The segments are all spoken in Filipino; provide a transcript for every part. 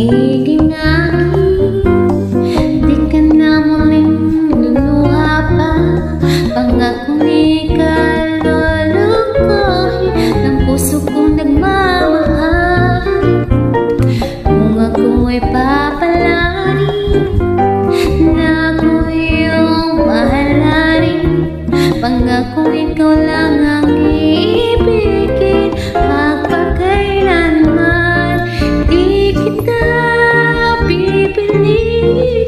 magiging akin. Di ka na muling luluha pa. Pangakong di ka lulukohin ng puso kong nagmamahal. Kung ako'y papalarin na ako iyong mahalin, pangakong ikaw lang ang iibigin magpakailanman. Di kita pipilitin,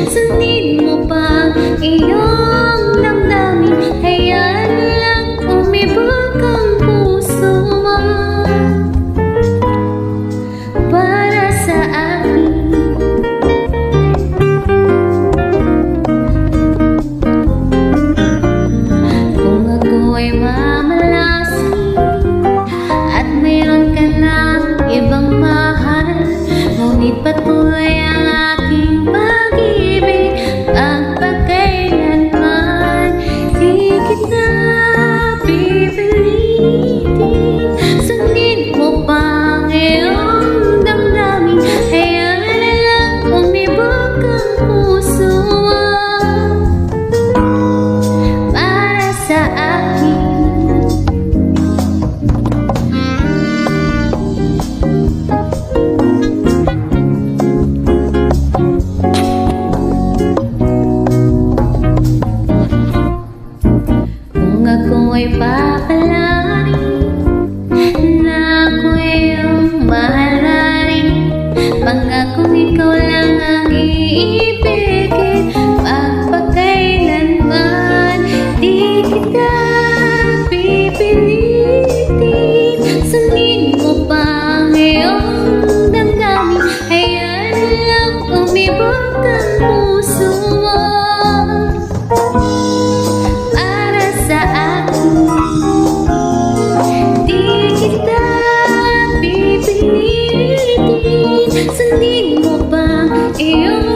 sundin mo pa iyong damdamin. Hayaan lang umibig ang puso mo para sa akin. Kung ako'y mamalasing at mayroon ka ng ibang mahal, ngunit patuloy ang aking pag-ibig magpakailanman. Di kita pipilitin, sundin mo pa ang iyong damdamin. Hayaan na lang umibig ang puso mo para sa akin. Kung ako'y papalarin na ako iyong mahalin, pangakong ikaw lang ang iibigin magpakailanman. Di kita pipilitin, sundin mo pa ang iyong damdamin. Hayaan lang umibig ang puso mo para sa akin. Di kita pipilitin, sundin mo pa iyong